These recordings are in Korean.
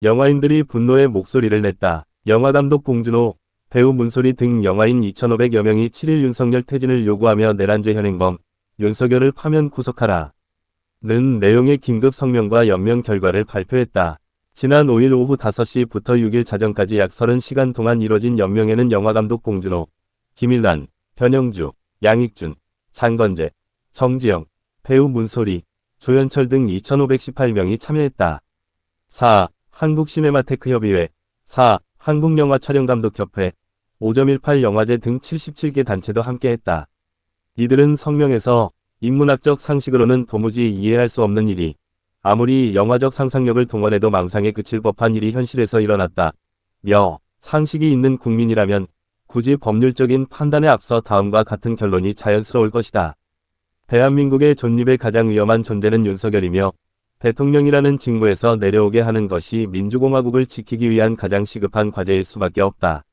영화인들이 분노의 목소리를 냈다. 영화감독 봉준호, 배우 문소리 등 영화인 2,500여 명이 7일 윤석열 퇴진을 요구하며 내란죄 현행범 윤석열을 파면 구속하라 는 내용의 긴급 성명과 연명 결과를 발표했다. 지난 5일 오후 5시부터 6일 자정까지 약 30시간 동안 이뤄진 연명에는 영화감독 봉준호, 김일란, 변영주, 양익준, 장건재, 정지영, 배우 문소리, 조연철 등 2,518명이 참여했다. 4. 한국시네마테크협의회 4. 한국영화촬영감독협회 5.18 영화제 등 77개 단체도 함께했다. 이들은 성명에서 인문학적 상식으로는 도무지 이해할 수 없는 일이 아무리 영화적 상상력을 동원해도 망상에 그칠 법한 일이 현실에서 일어났다. 며 상식이 있는 국민이라면 굳이 법률적인 판단에 앞서 다음과 같은 결론이 자연스러울 것이다. 대한민국의 존립의 가장 위험한 존재는 윤석열이며 대통령이라는 직무에서 내려오게 하는 것이 민주공화국을 지키기 위한 가장 시급한 과제일 수밖에 없다.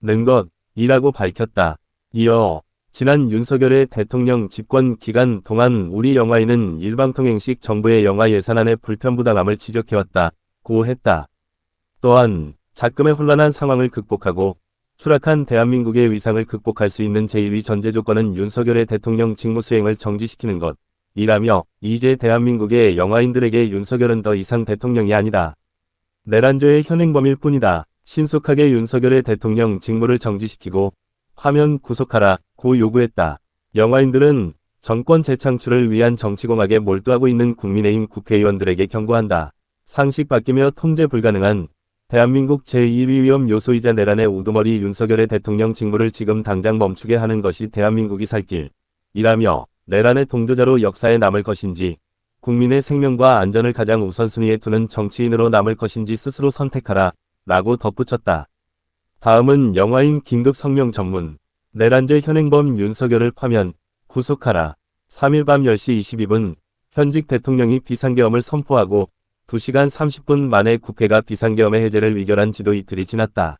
는 것이라고 밝혔다. 이어 지난 윤석열의 대통령 집권 기간 동안 우리 영화인은 일방통행식 정부의 영화 예산안의 불편부당함을 지적해왔다고 했다. 또한 작금의 혼란한 상황을 극복하고 추락한 대한민국의 위상을 극복할 수 있는 제1위 전제 조건은 윤석열의 대통령 직무 수행을 정지시키는 것. 이라며 이제 대한민국의 영화인들에게 윤석열은 더 이상 대통령이 아니다. 내란죄의 현행범일 뿐이다. 신속하게 윤석열의 대통령 직무를 정지시키고 파면 구속하라고 요구했다. 영화인들은 정권 재창출을 위한 정치공학에 몰두하고 있는 국민의힘 국회의원들에게 경고한다. 상식 바뀌며 통제 불가능한 대한민국 제1위 위험 요소이자 내란의 우두머리 윤석열의 대통령 직무를 지금 당장 멈추게 하는 것이 대한민국이 살 길이라며 내란의 동조자로 역사에 남을 것인지 국민의 생명과 안전을 가장 우선순위에 두는 정치인으로 남을 것인지 스스로 선택하라 라고 덧붙였다. 다음은 영화인 긴급 성명 전문 내란죄 현행범 윤석열을 파면 구속하라 3일 밤 10시 22분 현직 대통령이 비상계엄을 선포하고 2시간 30분 만에 국회가 비상계엄의 해제를 의결한 지도 이틀이 지났다.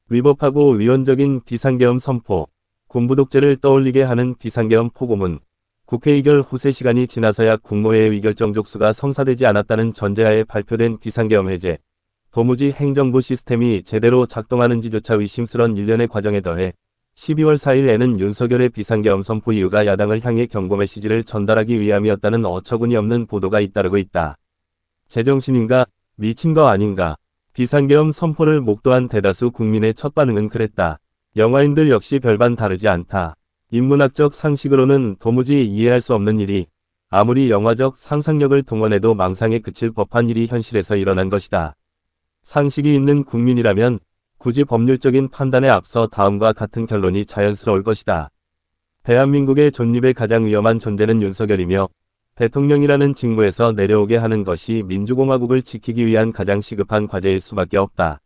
위법하고 위헌적인 비상계엄 선포, 군부독재를 떠올리게 하는 비상계엄 포고문, 국회 의결 후 3시간이 지나서야 국무회의 의결정 족수가 성사되지 않았다는 전제하에 발표된 비상계엄 해제, 도무지 행정부 시스템이 제대로 작동하는지조차 의심스런 일련의 과정에 더해 12월 4일에는 윤석열의 비상계엄 선포 이유가 야당을 향해 경고 메시지를 전달하기 위함이었다는 어처구니 없는 보도가 잇따르고 있다. 제정신인가? 미친 거 아닌가? 비상계엄 선포를 목도한 대다수 국민의 첫 반응은 그랬다. 영화인들 역시 별반 다르지 않다. 인문학적 상식으로는 도무지 이해할 수 없는 일이 아무리 영화적 상상력을 동원해도 망상에 그칠 법한 일이 현실에서 일어난 것이다. 상식이 있는 국민이라면 굳이 법률적인 판단에 앞서 다음과 같은 결론이 자연스러울 것이다. 대한민국의 존립의 가장 위험한 존재는 윤석열이며 대통령이라는 직무에서 내려오게 하는 것이 민주공화국을 지키기 위한 가장 시급한 과제일 수밖에 없다.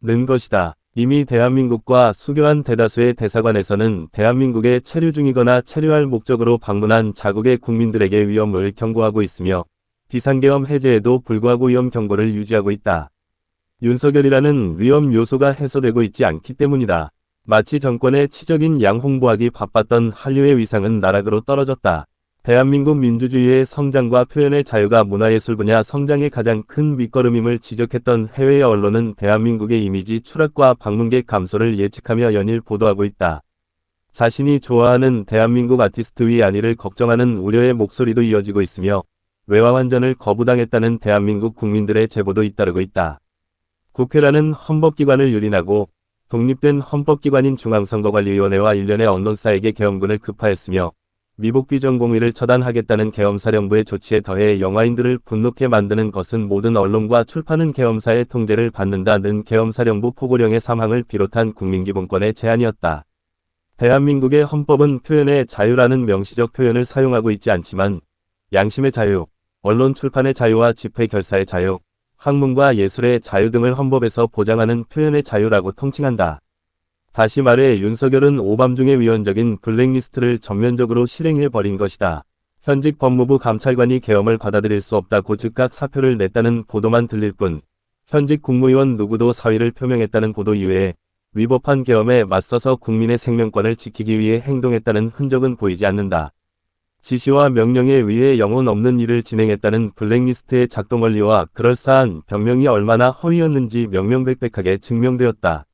는 것이다. 이미 대한민국과 수교한 대다수의 대사관에서는 대한민국에 체류 중이거나 체류할 목적으로 방문한 자국의 국민들에게 위험을 경고하고 있으며 비상계엄 해제에도 불구하고 위험 경고를 유지하고 있다. 윤석열이라는 위험 요소가 해소되고 있지 않기 때문이다. 마치 정권의 치적인 양홍보하기 바빴던 한류의 위상은 나락으로 떨어졌다. 대한민국 민주주의의 성장과 표현의 자유가 문화예술 분야 성장의 가장 큰 밑거름임을 지적했던 해외의 언론은 대한민국의 이미지 추락과 방문객 감소를 예측하며 연일 보도하고 있다. 자신이 좋아하는 대한민국 아티스트 위 안위를 걱정하는 우려의 목소리도 이어지고 있으며 외화환전을 거부당했다는 대한민국 국민들의 제보도 잇따르고 있다. 국회라는 헌법기관을 유린하고 독립된 헌법기관인 중앙선거관리위원회와 일련의 언론사에게 계엄군을 급파했으며 미복귀전공위를 처단하겠다는 계엄사령부의 조치에 더해 영화인들을 분노케 만드는 것은 모든 언론과 출판은 계엄사의 통제를 받는다는 계엄사령부 포고령의 3항을 비롯한 국민기본권의 제한이었다. 대한민국의 헌법은 표현의 자유라는 명시적 표현을 사용하고 있지 않지만 양심의 자유, 언론 출판의 자유와 집회 결사의 자유, 학문과 예술의 자유 등을 헌법에서 보장하는 표현의 자유라고 통칭한다. 다시 말해 윤석열은 오밤중의 위헌적인 블랙리스트를 전면적으로 실행해버린 것이다. 현직 법무부 감찰관이 계엄을 받아들일 수 없다고 즉각 사표를 냈다는 보도만 들릴 뿐 현직 국무위원 누구도 사의를 표명했다는 보도 이외에 위법한 계엄에 맞서서 국민의 생명권을 지키기 위해 행동했다는 흔적은 보이지 않는다. 지시와 명령에 의해 영혼 없는 일을 진행했다는 블랙리스트의 작동 원리와 그럴싸한 병명이 얼마나 허위였는지 명명백백하게 증명되었다.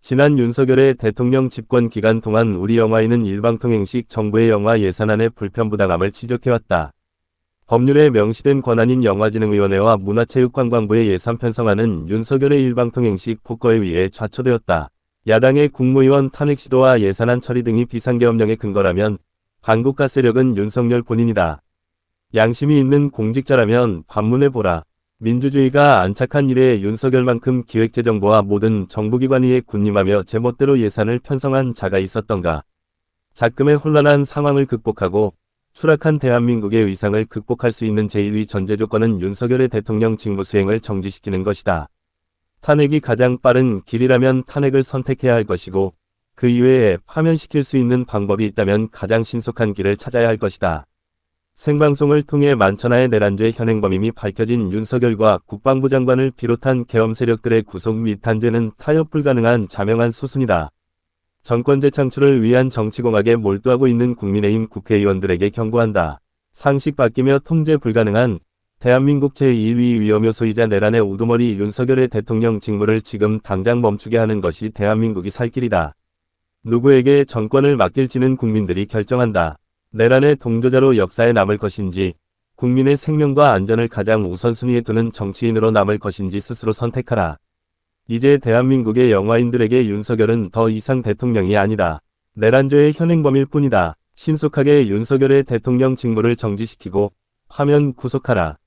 지난 윤석열의 대통령 집권 기간 동안 우리 영화인은 일방통행식 정부의 영화 예산안의 불편부당함을 지적해왔다. 법률에 명시된 권한인 영화진흥위원회와 문화체육관광부의 예산 편성안은 윤석열의 일방통행식 폭거에 의해 좌초되었다. 야당의 국무위원 탄핵 시도와 예산안 처리 등이 비상계엄령의 근거라면 반국가 세력은 윤석열 본인이다. 양심이 있는 공직자라면 반문해보라. 민주주의가 안착한 이래 윤석열만큼 기획재정부와 모든 정부기관 위에 군림하며 제멋대로 예산을 편성한 자가 있었던가. 작금의 혼란한 상황을 극복하고 추락한 대한민국의 위상을 극복할 수 있는 제1위 전제 조건은 윤석열의 대통령 직무 수행을 정지시키는 것이다. 탄핵이 가장 빠른 길이라면 탄핵을 선택해야 할 것이고 그 이외에 파면시킬 수 있는 방법이 있다면 가장 신속한 길을 찾아야 할 것이다. 생방송을 통해 만천하의 내란죄 현행범임이 밝혀진 윤석열과 국방부 장관을 비롯한 계엄 세력들의 구속 및 단죄는 타협 불가능한 자명한 수순이다. 정권 재창출을 위한 정치공학에 몰두하고 있는 국민의힘 국회의원들에게 경고한다. 상식 바뀌며 통제 불가능한 대한민국 제1위 위험요소이자 내란의 우두머리 윤석열의 대통령 직무를 지금 당장 멈추게 하는 것이 대한민국이 살 길이다. 누구에게 정권을 맡길지는 국민들이 결정한다. 내란의 동조자로 역사에 남을 것인지, 국민의 생명과 안전을 가장 우선순위에 두는 정치인으로 남을 것인지 스스로 선택하라. 이제 대한민국의 영화인들에게 윤석열은 더 이상 대통령이 아니다. 내란죄의 현행범일 뿐이다. 신속하게 윤석열의 대통령 직무를 정지시키고 화면 구속하라.